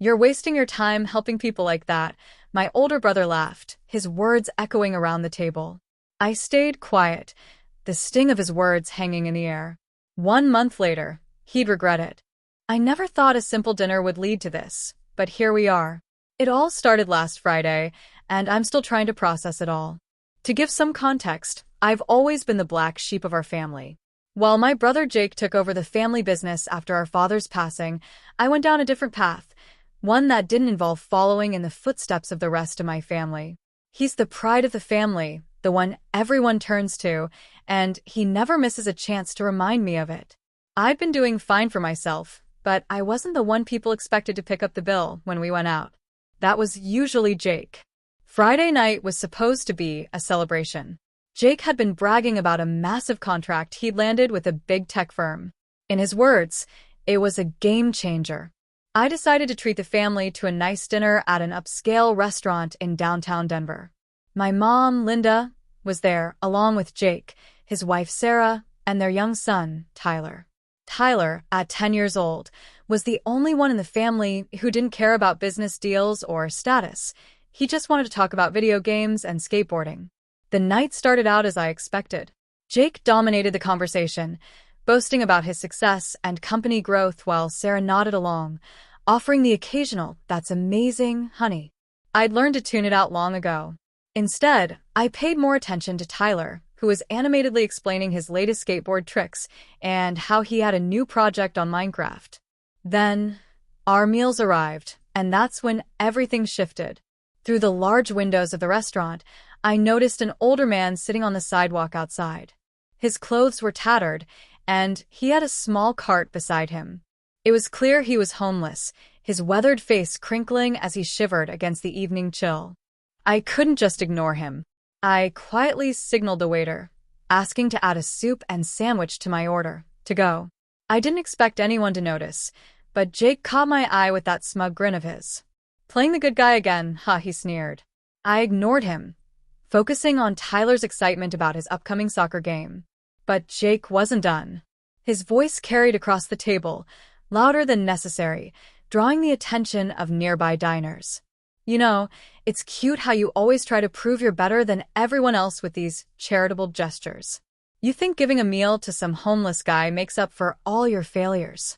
"You're wasting your time helping people like that," my older brother laughed, his words echoing around the table. I stayed quiet, the sting of his words hanging in the air. 1 month later, he'd regret it. I never thought a simple dinner would lead to this, but here we are. It all started last Friday, and I'm still trying to process it all. To give some context, I've always been the black sheep of our family. While my brother Jake took over the family business after our father's passing, I went down a different path, one that didn't involve following in the footsteps of the rest of my family. He's the pride of the family, the one everyone turns to, and he never misses a chance to remind me of it. I'd been doing fine for myself, but I wasn't the one people expected to pick up the bill when we went out. That was usually Jake. Friday night was supposed to be a celebration. Jake had been bragging about a massive contract he'd landed with a big tech firm. In his words, it was a game changer. I decided to treat the family to a nice dinner at an upscale restaurant in downtown Denver. My mom, Linda, was there, along with Jake, his wife Sarah, and their young son, Tyler. Tyler, at 10 years old, was the only one in the family who didn't care about business deals or status. He just wanted to talk about video games and skateboarding. The night started out as I expected. Jake dominated the conversation, boasting about his success and company growth while Sarah nodded along, offering the occasional, "That's amazing, honey." I'd learned to tune it out long ago. Instead, I paid more attention to Tyler, who was animatedly explaining his latest skateboard tricks and how he had a new project on Minecraft. Then, our meals arrived, and that's when everything shifted. Through the large windows of the restaurant, I noticed an older man sitting on the sidewalk outside. His clothes were tattered, and he had a small cart beside him. It was clear he was homeless, his weathered face crinkling as he shivered against the evening chill. I couldn't just ignore him. I quietly signaled the waiter, asking to add a soup and sandwich to my order, to go. I didn't expect anyone to notice, but Jake caught my eye with that smug grin of his. "Playing the good guy again, huh?" he sneered. I ignored him, focusing on Tyler's excitement about his upcoming soccer game. But Jake wasn't done. His voice carried across the table, louder than necessary, drawing the attention of nearby diners. "You know, it's cute how you always try to prove you're better than everyone else with these charitable gestures. You think giving a meal to some homeless guy makes up for all your failures."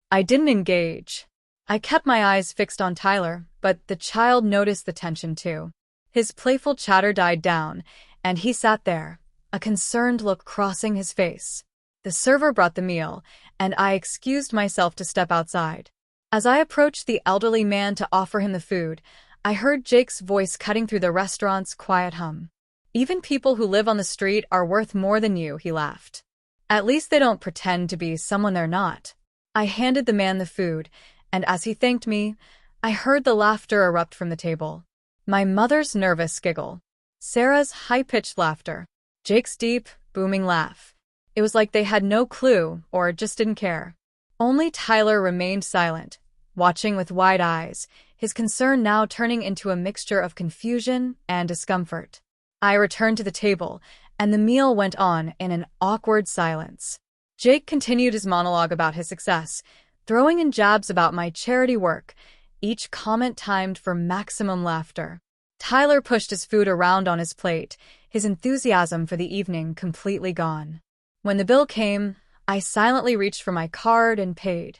I didn't engage. I kept my eyes fixed on Tyler, but the child noticed the tension too. His playful chatter died down, and he sat there, a concerned look crossing his face. The server brought the meal, and I excused myself to step outside. As I approached the elderly man to offer him the food, I heard Jake's voice cutting through the restaurant's quiet hum. "Even people who live on the street are worth more than you," he laughed. "At least they don't pretend to be someone they're not." I handed the man the food, and as he thanked me, I heard the laughter erupt from the table. My mother's nervous giggle, Sarah's high-pitched laughter, Jake's deep, booming laugh. It was like they had no clue or just didn't care. Only Tyler remained silent, watching with wide eyes, his concern now turning into a mixture of confusion and discomfort. I returned to the table, and the meal went on in an awkward silence. Jake continued his monologue about his success, throwing in jabs about my charity work, each comment timed for maximum laughter. Tyler pushed his food around on his plate, his enthusiasm for the evening completely gone. When the bill came, I silently reached for my card and paid.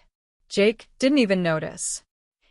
Jake didn't even notice.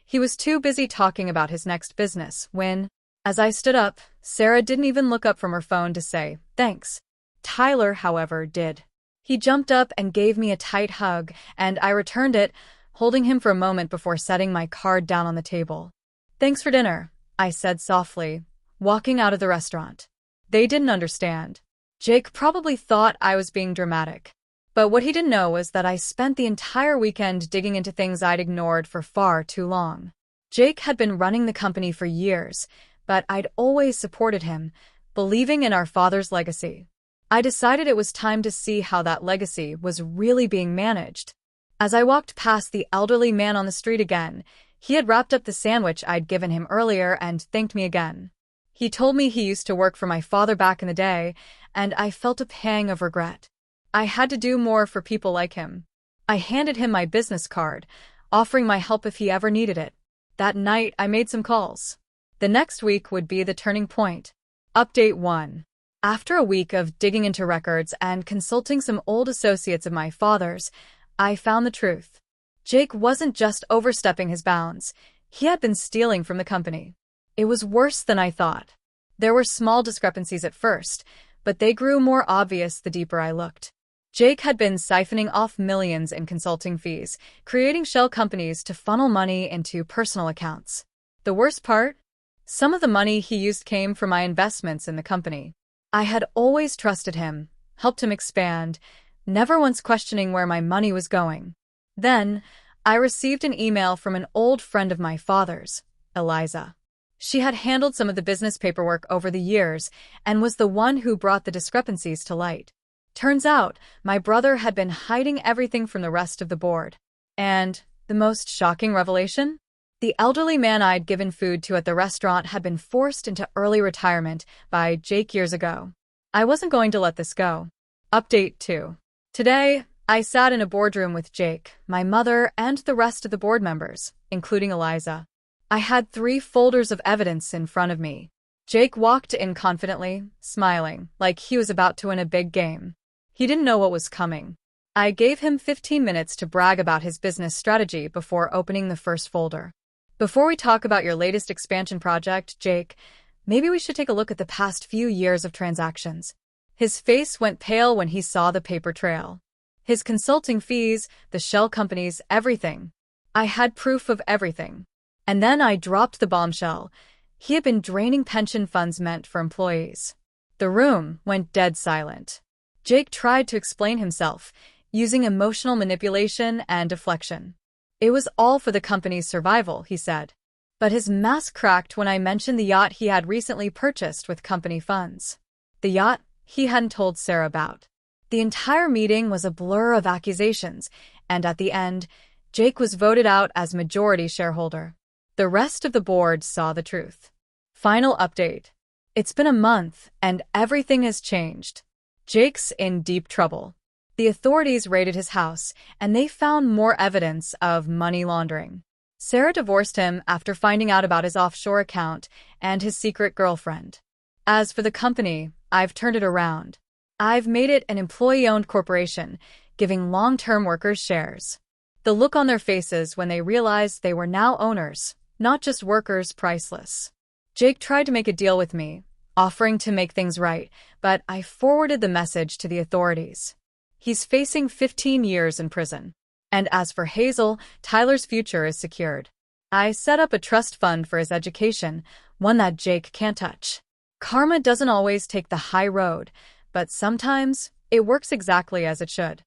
He was too busy talking about his next business when, as I stood up, Sarah didn't even look up from her phone to say, "Thanks." Tyler, however, did. He jumped up and gave me a tight hug, and I returned it, holding him for a moment before setting my card down on the table. "Thanks for dinner," I said softly, walking out of the restaurant. They didn't understand. Jake probably thought I was being dramatic. But what he didn't know was that I spent the entire weekend digging into things I'd ignored for far too long. Jake had been running the company for years, but I'd always supported him, believing in our father's legacy. I decided it was time to see how that legacy was really being managed. As I walked past the elderly man on the street again, he had wrapped up the sandwich I'd given him earlier and thanked me again. He told me he used to work for my father back in the day, and I felt a pang of regret. I had to do more for people like him. I handed him my business card, offering my help if he ever needed it. That night, I made some calls. The next week would be the turning point. Update 1. After a week of digging into records and consulting some old associates of my father's, I found the truth. Jake wasn't just overstepping his bounds. He had been stealing from the company. It was worse than I thought. There were small discrepancies at first, but they grew more obvious the deeper I looked. Jake had been siphoning off millions in consulting fees, creating shell companies to funnel money into personal accounts. The worst part? Some of the money he used came from my investments in the company. I had always trusted him, helped him expand, never once questioning where my money was going. Then, I received an email from an old friend of my father's, Eliza. She had handled some of the business paperwork over the years and was the one who brought the discrepancies to light. Turns out, my brother had been hiding everything from the rest of the board. And the most shocking revelation? The elderly man I'd given food to at the restaurant had been forced into early retirement by Jake years ago. I wasn't going to let this go. Update 2. Today, I sat in a boardroom with Jake, my mother, and the rest of the board members, including Eliza. I had 3 folders of evidence in front of me. Jake walked in confidently, smiling, like he was about to win a big game. He didn't know what was coming. I gave him 15 minutes to brag about his business strategy before opening the first folder. Before we talk about your latest expansion project, Jake, maybe we should take a look at the past few years of transactions. His face went pale when he saw the paper trail. His consulting fees, the shell companies, everything. I had proof of everything. And then I dropped the bombshell. He had been draining pension funds meant for employees. The room went dead silent. Jake tried to explain himself, using emotional manipulation and deflection. It was all for the company's survival, he said. But his mask cracked when I mentioned the yacht he had recently purchased with company funds. The yacht he hadn't told Sarah about. The entire meeting was a blur of accusations, and at the end, Jake was voted out as majority shareholder. The rest of the board saw the truth. Final update. It's been a month, and everything has changed. Jake's in deep trouble. The authorities raided his house, and they found more evidence of money laundering. Sarah divorced him after finding out about his offshore account and his secret girlfriend. As for the company, I've turned it around. I've made it an employee-owned corporation, giving long-term workers shares. The look on their faces when they realized they were now owners, not just workers, priceless. Jake tried to make a deal with me, offering to make things right, but I forwarded the message to the authorities. He's facing 15 years in prison. And as for Hazel, Tyler's future is secured. I set up a trust fund for his education, one that Jake can't touch. Karma doesn't always take the high road, but sometimes it works exactly as it should.